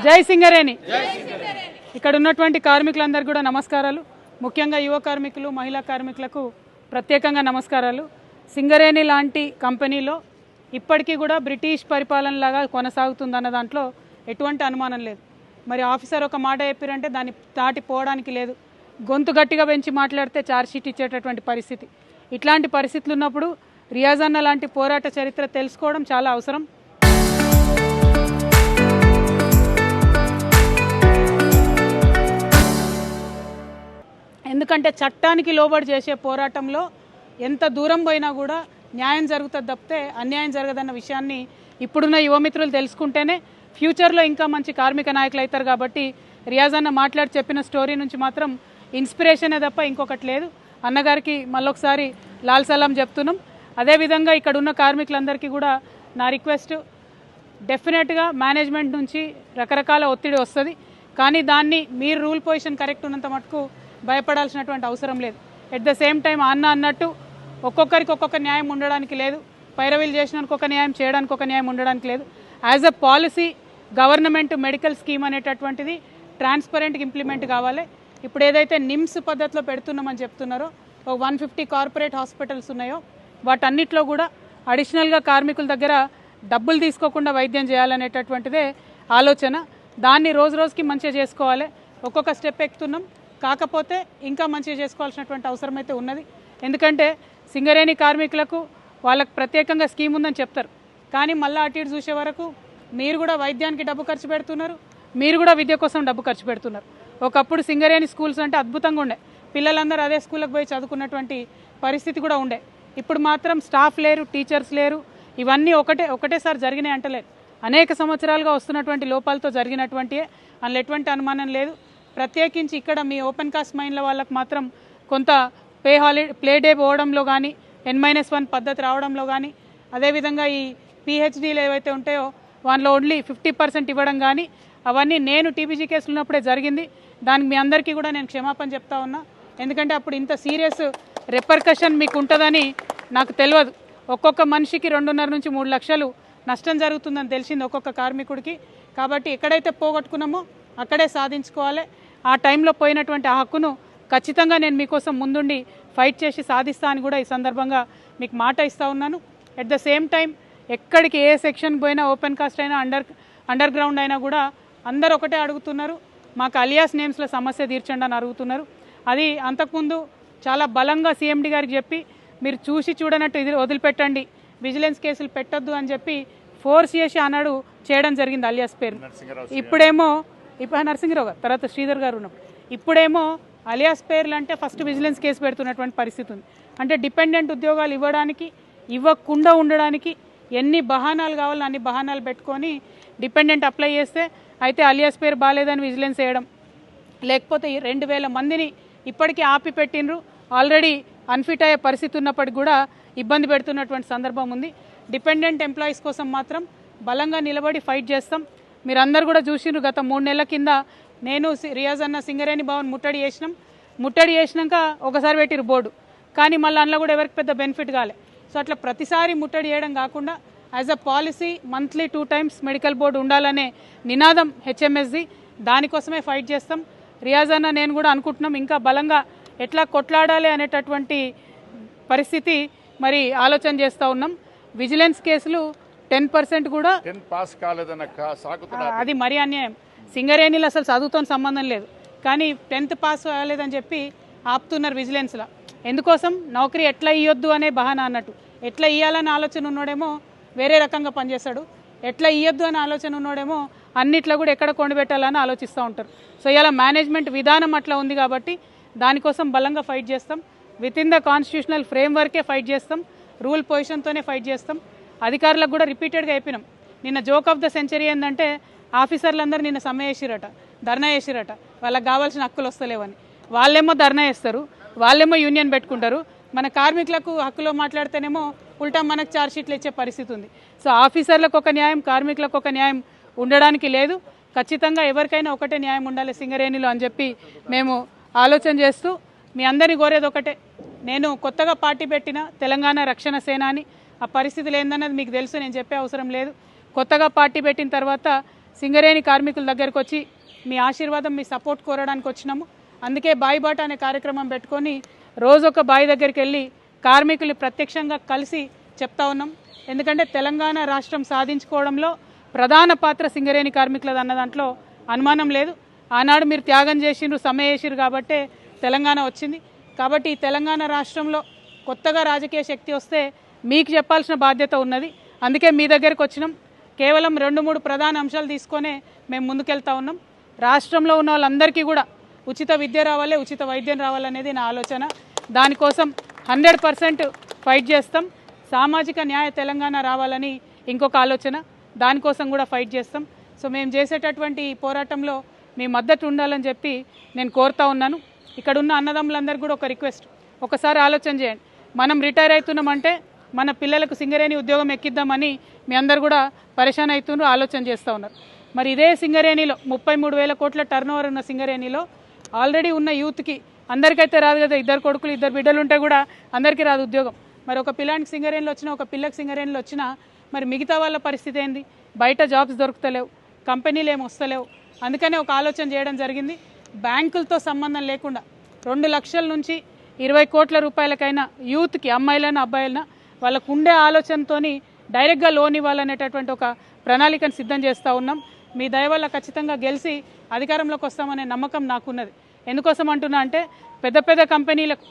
జై సింగరేణి. ఇక్కడ ఉన్నటువంటి కార్మికులందరికీ కూడా నమస్కారాలు. ముఖ్యంగా యువ కార్మికులు, మహిళా కార్మికులకు ప్రత్యేకంగా నమస్కారాలు. సింగరేణి లాంటి కంపెనీలో ఇప్పటికీ కూడా బ్రిటిష్ పరిపాలనలాగా కొనసాగుతుందన్న దాంట్లో ఎటువంటి అనుమానం లేదు. మరి ఆఫీసర్ ఒక మాట చెప్పారంటే దాన్ని దాటిపోవడానికి లేదు. గొంతు గట్టిగా పెంచి మాట్లాడితే ఛార్జ్షీట్ ఇచ్చేటటువంటి పరిస్థితి. ఇట్లాంటి పరిస్థితులు ఉన్నప్పుడు రియాజ్ అన్న లాంటి పోరాట చరిత్ర తెలుసుకోవడం చాలా అవసరం. ఎందుకంటే చట్టానికి లోబడి చేసే పోరాటంలో ఎంత దూరం పోయినా కూడా న్యాయం జరుగుతుంది తప్పితే అన్యాయం జరగదన్న విషయాన్ని ఇప్పుడున్న యువమిత్రులు తెలుసుకుంటేనే ఫ్యూచర్లో ఇంకా మంచి కార్మిక నాయకులు అవుతారు. కాబట్టి రియాజ్ అన్న మాట్లాడి చెప్పిన స్టోరీ నుంచి మాత్రం ఇన్స్పిరేషనే తప్ప ఇంకొకటి లేదు. అన్నగారికి మళ్ళొకసారి లాల్ సలాం చెప్తున్నాం. అదేవిధంగా ఇక్కడ ఉన్న కార్మికులందరికీ కూడా నా రిక్వెస్ట్, డెఫినెట్గా మేనేజ్మెంట్ నుంచి రకరకాల ఒత్తిడి వస్తుంది. కానీ దాన్ని మీరు రూల్ పొజిషన్ కరెక్ట్ ఉన్నంత మటుకు భయపడాల్సినటువంటి అవసరం లేదు. ఎట్ ద సేమ్ టైం అన్న అన్నట్టు ఒక్కొక్కరికి ఒక్కొక్క న్యాయం ఉండడానికి లేదు. పైరవీలు చేసినందుకు ఒక న్యాయం, చేయడానికి ఒక న్యాయం ఉండడానికి లేదు. As a policy government medical scheme అనేటటువంటిది ట్రాన్స్పరెంట్గా ఇంప్లిమెంట్ కావాలి. ఇప్పుడు ఏదైతే నిమ్స్ పద్ధతిలో పెడుతున్నామని చెప్తున్నారో, ఒక 150 కార్పొరేట్ హాస్పిటల్స్ ఉన్నాయో వాటన్నిటిలో కూడా అడిషనల్గా కార్మికుల దగ్గర డబ్బులు తీసుకోకుండా వైద్యం చేయాలనేటటువంటిదే ఆలోచన. దాన్ని రోజు రోజుకి మంచిగా చేసుకోవాలి. ఒక్కొక్క స్టెప్ ఎక్కుతున్నాం. కాకపోతే ఇంకా మంచిగా చేసుకోవాల్సినటువంటి అవసరం అయితే ఉన్నది. ఎందుకంటే సింగరేణి కార్మికులకు వాళ్ళకు ప్రత్యేకంగా స్కీమ్ ఉందని చెప్తారు. కానీ మళ్ళీ అటు ఇటు చూసే వరకు మీరు కూడా వైద్యానికి డబ్బు ఖర్చు పెడుతున్నారు, మీరు కూడా విద్య కోసం డబ్బు ఖర్చు పెడుతున్నారు. ఒకప్పుడు సింగరేణి స్కూల్స్ అంటే అద్భుతంగా ఉండే, పిల్లలందరూ అదే స్కూళ్ళకి పోయి చదువుకున్నటువంటి పరిస్థితి కూడా ఉండే. ఇప్పుడు మాత్రం స్టాఫ్ లేరు, టీచర్స్ లేరు. ఇవన్నీ ఒకటేసారి జరిగినాయి అంటలేదు. అనేక సంవత్సరాలుగా వస్తున్నటువంటి లోపాలతో జరిగినటువంటి అందులో ఎటువంటి అనుమానం లేదు. ప్రత్యేకించి ఇక్కడ మీ ఓపెన్ కాస్ట్ మైన్ల వాళ్ళకు మాత్రం కొంత ప్లే డే పోవడంలో కానీ, N-1 పద్ధతి రావడంలో కానీ, అదేవిధంగా ఈ PhDలు ఏవైతే ఉంటాయో వాళ్ళలో ఓన్లీ 50% ఇవ్వడం కానీ, అవన్నీ నేను టీబీజీ కేసులు ఉన్నప్పుడే జరిగింది. దానికి మీ అందరికీ కూడా నేను క్షమాపణ చెప్తా ఉన్నా. ఎందుకంటే అప్పుడు ఇంత సీరియస్ రెపర్కషన్ మీకు ఉంటుందని నాకు తెలియదు. ఒక్కొక్క మనిషికి 2.5 నుంచి 3 లక్షలు నష్టం జరుగుతుందని తెలిసింది ఒక్కొక్క కార్మికుడికి. కాబట్టి ఎక్కడైతే పోగొట్టుకున్నామో అక్కడే సాధించుకోవాలి. ఆ టైంలో పోయినటువంటి ఆ హక్కును ఖచ్చితంగా నేను మీకోసం ముందుండి ఫైట్ చేసి సాధిస్తా అని కూడా ఈ సందర్భంగా మీకు మాట ఇస్తూ ఉన్నాను. ఎట్ ద సేమ్ టైం ఎక్కడికి ఏ సెక్షన్కి పోయినా, ఓపెన్ కాస్ట్ అయినా, అండర్ గ్రౌండ్ అయినా కూడా అందరు ఒకటే అడుగుతున్నారు, మాకు అలియాస్ నేమ్స్లో సమస్య తీర్చండి అని అడుగుతున్నారు. అది అంతకుముందు చాలా బలంగా CMD గారికి చెప్పి మీరు చూసి చూడనట్టు ఇది వదిలిపెట్టండి, విజిలెన్స్ కేసులు పెట్టొద్దు అని చెప్పి ఫోర్స్ చేసి ఆనాడు చేయడం జరిగింది అలియాస్ పేరు. ఇప్పుడేమో నరసింహరావు గారు, తర్వాత శ్రీధర్ గారు ఉన్నప్పుడు, ఇప్పుడేమో అలియాస్ పేర్లు అంటే ఫస్ట్ విజిలెన్స్ కేసు పెడుతున్నటువంటి పరిస్థితి ఉంది. అంటే డిపెండెంట్ ఉద్యోగాలు ఇవ్వకుండా ఉండడానికి ఎన్ని బహానాలు కావాలో అన్ని బహానాలు పెట్టుకొని డిపెండెంట్ అప్లై చేస్తే అయితే అలియాస్ పేరు బాగాలేదని విజిలెన్స్ వేయడం, లేకపోతే 2000 మందిని ఇప్పటికీ ఆపి పెట్టినరు. ఆల్రెడీ అన్ఫిట్ అయ్యే పరిస్థితి ఉన్నప్పటికీ కూడా ఇబ్బంది పెడుతున్నటువంటి సందర్భం ఉంది. డిపెండెంట్ ఎంప్లాయీస్ కోసం మాత్రం బలంగా నిలబడి ఫైట్ చేస్తాం. మీరందరూ కూడా చూసినారు, గత 3 నెలల కింద నేను రియాజ్ అన్న సింగరేణి భవన్ ముట్టడి చేసినాక ఒకసారి పెట్టిరు బోర్డు, కానీ మళ్ళీ అందులో కూడా ఎవరికి పెద్ద బెనిఫిట్ కాలే. సో అట్లా ప్రతిసారి ముట్టడి చేయడం కాకుండా as a policy monthly 2 times medical board ఉండాలనే నినాదం HMSది. దానికోసమే ఫైట్ చేస్తాం. రియాజ్ అన్న నేను కూడా అనుకుంటున్నాం ఇంకా బలంగా ఎట్లా కొట్లాడాలి అనేటటువంటి పరిస్థితి మరి ఆలోచన చేస్తూ ఉన్నాం. విజిలెన్స్ కేసులు 10% కూడా పాస్ కాలేదన్న అది మరీ అన్యాయం. సింగరేణిలో అసలు చదువుతో సంబంధం లేదు, కానీ 10th పాస్ కాలేదని చెప్పి ఆపుతున్నారు విజిలెన్స్లో. ఎందుకోసం? నౌకరీ ఎట్లా ఇవ్వద్దు అనే బహానా అన్నట్టు. ఎట్లా ఇవ్వాలనే ఆలోచన ఉన్నోడేమో వేరే రకంగా పనిచేస్తాడు, ఎట్లా ఇవ్వద్దు అనే ఆలోచన ఉన్నోడేమో అన్నిట్లో కూడా ఎక్కడ కొండబెట్టాలని ఆలోచిస్తూ ఉంటారు. సో ఇలా మేనేజ్మెంట్ విధానం అట్లా ఉంది కాబట్టి దానికోసం బలంగా ఫైట్ చేస్తాం. విత్ ఇన్ ద కాన్స్టిట్యూషనల్ ఫ్రేమ్వర్కే ఫైట్ చేస్తాం, రూల్ పొజిషన్తోనే ఫైట్ చేస్తాం. అధికారులకు కూడా రిపీటెడ్గా చెప్పినాం. నిన్న జోక్ ఆఫ్ ద సెంచరీ ఏంటంటే ఆఫీసర్లందరూ నిన్న సమ్మె చేసిరట, ధర్నా చేసిరట, వాళ్ళకి కావాల్సిన హక్కులు వస్తలేవని. వాళ్ళేమో ధర్నా చేస్తారు, వాళ్ళేమో యూనియన్ పెట్టుకుంటారు. మన కార్మికులకు హక్కులో మాట్లాడితేనేమో ఉల్టా మనకు ఛార్జ్షీట్లు ఇచ్చే పరిస్థితి ఉంది. సో ఆఫీసర్లకు ఒక న్యాయం, కార్మికులకు ఒక న్యాయం ఉండడానికి లేదు. ఖచ్చితంగా ఎవరికైనా ఒకటే న్యాయం ఉండాలి సింగరేణిలో అని చెప్పి మేము ఆలోచన చేస్తూ మీ అందరినీ కోరేది ఒకటే. నేను కొత్తగా పార్టీ పెట్టిన తెలంగాణ రక్షణ సేన అని, ఆ పరిస్థితులు ఏందన్నది మీకు తెలుసు, నేను చెప్పే అవసరం లేదు. కొత్తగా పార్టీ పెట్టిన తర్వాత సింగరేణి కార్మికుల దగ్గరకు వచ్చి మీ ఆశీర్వాదం మీ సపోర్ట్ కోరడానికి వచ్చినాము. అందుకే బాయి బాట అనే కార్యక్రమం పెట్టుకొని రోజు ఒక బాయి దగ్గరికి వెళ్ళి కార్మికులు ప్రత్యక్షంగా కలిసి చెప్తా ఉన్నాం. ఎందుకంటే తెలంగాణ రాష్ట్రం సాధించుకోవడంలో ప్రధాన పాత్ర సింగరేణి కార్మికులది అన్న దాంట్లో అనుమానం లేదు. ఆనాడు మీరు త్యాగం చేసిండ్రు, సమ్మె చేసిరు కాబట్టే తెలంగాణ వచ్చింది. కాబట్టి ఈ తెలంగాణ రాష్ట్రంలో కొత్తగా రాజకీయ శక్తి వస్తే మీకు చెప్పాల్సిన బాధ్యత ఉన్నది. అందుకే మీ దగ్గరకు వచ్చినాం. కేవలం 2-3 ప్రధాన అంశాలు తీసుకొనే మేము ముందుకెళ్తా ఉన్నాం. రాష్ట్రంలో ఉన్న వాళ్ళందరికీ కూడా ఉచిత విద్య రావాలి, ఉచిత వైద్యం రావాలనేది నా ఆలోచన. దానికోసం 100% ఫైట్ చేస్తాం. సామాజిక న్యాయ తెలంగాణ రావాలని ఇంకొక ఆలోచన, దానికోసం కూడా ఫైట్ చేస్తాం. సో మేము చేసేటటువంటి ఈ పోరాటంలో మీ మద్దతు ఉండాలని చెప్పి నేను కోరుతా ఉన్నాను. ఇక్కడ ఉన్న అన్నదమ్ములందరికీ కూడా ఒక రిక్వెస్ట్, ఒకసారి ఆలోచన చేయండి. మనం రిటైర్ అవుతున్నామంటే మన పిల్లలకు సింగరేణి ఉద్యోగం ఎక్కిద్దామని మీ అందరు కూడా పరేషాన్ అవుతున్నారు, ఆలోచన చేస్తూ ఉన్నారు. మరి ఇదే సింగరేణిలో 33,000 కోట్ల టర్నోవర్ ఉన్న సింగరేణిలో ఆల్రెడీ ఉన్న యూత్కి అందరికైతే రాదు కదా, 2 కొడుకులు 2 బిడ్డలు ఉంటే కూడా అందరికీ రాదు ఉద్యోగం. మరి ఒక పిల్లానికి సింగరేణిలో వచ్చినా, ఒక పిల్లకి సింగరేణిలో వచ్చినా మరి మిగతా వాళ్ళ పరిస్థితి ఏంది? బయట జాబ్స్ దొరుకుతలేవు, కంపెనీలు ఏమి వస్తలేవు. అందుకనే ఒక ఆలోచన చేయడం జరిగింది. బ్యాంకులతో సంబంధం లేకుండా 2 లక్షల నుంచి 20 కోట్ల రూపాయలకైనా యూత్కి, అమ్మాయిలైనా అబ్బాయిలైనా వాళ్ళకు ఉండే ఆలోచనతో డైరెక్ట్గా లోన్ ఇవ్వాలనేటటువంటి ఒక ప్రణాళికను సిద్ధం చేస్తూ ఉన్నాం. మీ దయ వల్ల ఖచ్చితంగా గెలిచి అధికారంలోకి వస్తామనే నమ్మకం నాకున్నది. ఎందుకోసం అంటున్నా అంటే పెద్ద పెద్ద కంపెనీలకు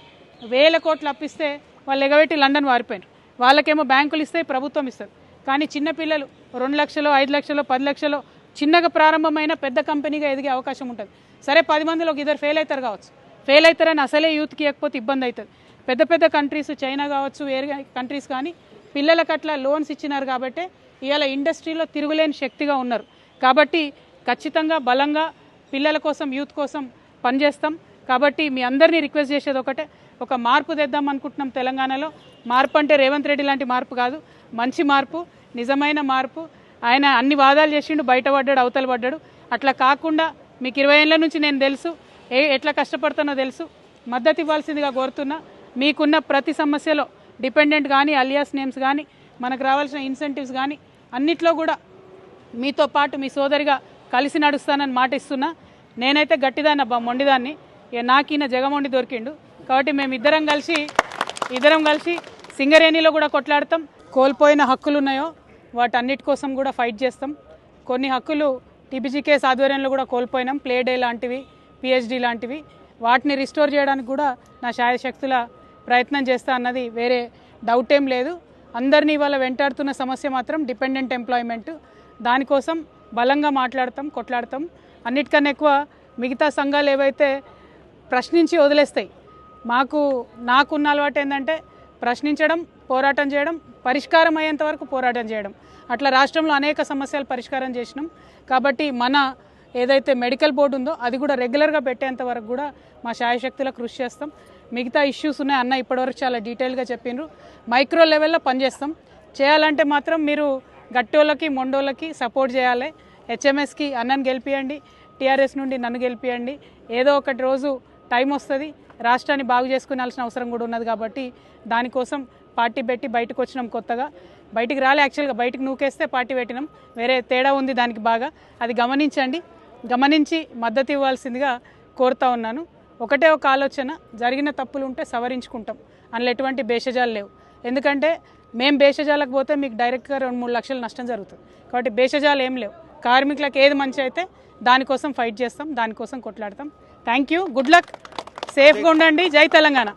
1000 కోట్లు అప్పిస్తే వాళ్ళు ఎగబెట్టి లండన్ వారిపోయారు. వాళ్ళకేమో బ్యాంకులు ఇస్తాయి, ప్రభుత్వం ఇస్తారు. కానీ చిన్నపిల్లలు 2 లక్షలు, 5 లక్షలు, 10 లక్షలు చిన్నగా ప్రారంభమైన పెద్ద కంపెనీగా ఎదిగే అవకాశం ఉంటుంది. సరే 10 మందిలో 2 ఫెయిల్ అవుతారు కావచ్చు, ఫెయిల్ అవుతారని అసలే యూత్కి ఇవ్వకపోతే ఇబ్బంది అవుతుంది. పెద్ద పెద్ద కంట్రీస్, చైనా కావచ్చు, వేరే కంట్రీస్ కానీ పిల్లలకు అట్లా లోన్స్ ఇచ్చినారు కాబట్టి ఇవాళ ఇండస్ట్రీలో తిరుగులేని శక్తిగా ఉన్నారు. కాబట్టి ఖచ్చితంగా బలంగా పిల్లల కోసం, యూత్ కోసం పనిచేస్తాం. కాబట్టి మీ అందరినీ రిక్వెస్ట్ చేసేది ఒకటే, ఒక మార్పు తెద్దాం అనుకుంటున్నాం తెలంగాణలో. మార్పు అంటే రేవంత్ రెడ్డి లాంటి మార్పు కాదు, మంచి మార్పు, నిజమైన మార్పు. ఆయన అన్ని వాదాలు చేసిండు, బయటపడ్డాడు, అవతల పడ్డాడు. అట్లా కాకుండా మీకు 20 ఏళ్ళ నుంచి నేను తెలుసు, ఎట్లా కష్టపడుతున్నో తెలుసు. మద్దతు ఇవ్వాల్సిందిగా కోరుతున్నా. మీకున్న ప్రతి సమస్యలో డిపెండెంట్ కానీ, అలియాస్ నేమ్స్ కానీ, మనకు రావాల్సిన ఇన్సెంటివ్స్ కానీ అన్నిట్లో కూడా మీతో పాటు మీ సోదరిగా కలిసి నడుస్తానని మాట ఇస్తున్నా. నేనైతే గట్టిదాన్ని అబ్బా, మొండిదాన్ని. ఇక నాకు ఈయన జగమొండి దొరికిండు. కాబట్టి మేము ఇద్దరం కలిసి సింగరేణిలో కూడా కొట్లాడతాం. కోల్పోయిన హక్కులు ఉన్నాయో వాటన్నిటి కోసం కూడా ఫైట్ చేస్తాం. కొన్ని హక్కులు టీబీజీకేఎస్ ఆధ్వర్యంలో కూడా కోల్పోయినాం, ప్లే డే లాంటివి, పిహెచ్డి లాంటివి. వాటిని రిస్టోర్ చేయడానికి కూడా నా శాయశక్తుల ప్రయత్నం చేస్తా అన్నది వేరే డౌట్ ఏం లేదు. అందరినీ ఇవాళ వెంటాడుతున్న సమస్య మాత్రం డిపెండెంట్ ఎంప్లాయ్మెంట్. దానికోసం బలంగా మాట్లాడతాం, కొట్లాడతాం. అన్నిటికన్నా ఎక్కువ మిగతా సంఘాలు ఏవైతే ప్రశ్నించి వదిలేస్తాయి, నాకున్న అలవాటు ఏంటంటే ప్రశ్నించడం, పోరాటం చేయడం, పరిష్కారం అయ్యేంత వరకు పోరాటం చేయడం. అట్లా రాష్ట్రంలో అనేక సమస్యలు పరిష్కారం చేసినాం. కాబట్టి మన ఏదైతే మెడికల్ బోర్డు ఉందో అది కూడా రెగ్యులర్గా పెట్టేంత వరకు కూడా మా శాయశక్తుల కృషి చేస్తాం. మిగతా ఇష్యూస్ ఉన్నాయి అన్న ఇప్పటివరకు చాలా డీటెయిల్గా చెప్పిండ్రు. మైక్రో లెవెల్లో పనిచేస్తాం. చేయాలంటే మాత్రం మీరు గట్టోళ్ళకి, మొండోళ్ళకి సపోర్ట్ చేయాలి. హెచ్ఎంఎస్కి అన్నను గెలిపియండి, టీఆర్ఎస్ నుండి నన్ను గెలిపియండి. ఏదో ఒకటి రోజు టైం వస్తుంది, రాష్ట్రాన్ని బాగు చేసుకునాల్సిన అవసరం కూడా ఉన్నది. కాబట్టి దానికోసం పార్టీ పెట్టి బయటకు వచ్చినాం. కొత్తగా బయటికి రాలే, యాక్చువల్గా బయటకు నూకేస్తే పార్టీ పెట్టినాం. వేరే తేడా ఉంది దానికి బాగా. అది గమనించి మద్దతు ఇవ్వాల్సిందిగా కోరుతా ఉన్నాను. ఒకటే ఒక ఆలోచన, జరిగిన తప్పులు ఉంటే సవరించుకుంటాం, అందులో ఎటువంటి భేషజాలు లేవు. ఎందుకంటే మేము భేషజాలకు పోతే మీకు డైరెక్ట్గా 2-3 లక్షలు నష్టం జరుగుతుంది. కాబట్టి భేషజాలు ఏం లేవు. కార్మికులకు ఏది మంచి అయితే దానికోసం ఫైట్ చేస్తాం, దానికోసం కొట్లాడతాం. థ్యాంక్ యూ, గుడ్ లక్, సేఫ్గా ఉండండి. జై తెలంగాణ.